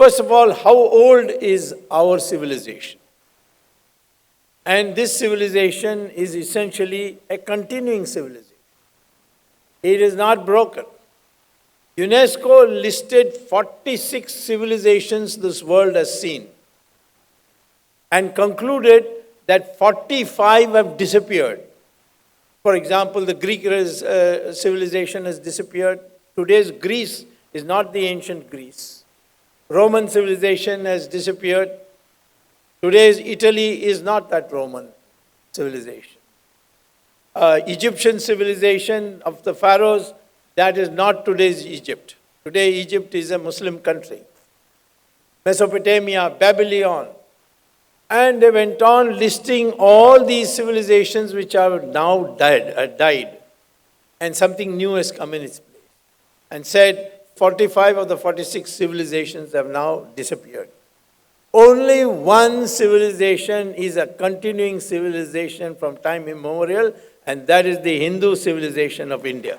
First of all, how old is our civilization? And this civilization is essentially a continuing civilization. It is not broken. UNESCO listed 46 civilizations this world has seen and concluded that 45 have disappeared. For example, the Greek civilization has disappeared. Today's Greece is not the ancient Greece. Roman civilization has disappeared. Today's Italy is not that Roman civilization. Egyptian civilization of the pharaohs, that is not today's Egypt. Today Egypt is a Muslim country. Mesopotamia, Babylon. And they went on listing all these civilizations which are now died. And something new has come in its place. And said 45 of the 46 civilizations have now disappeared. Only one civilization is a continuing civilization from time immemorial, and that is the Hindu civilization of India.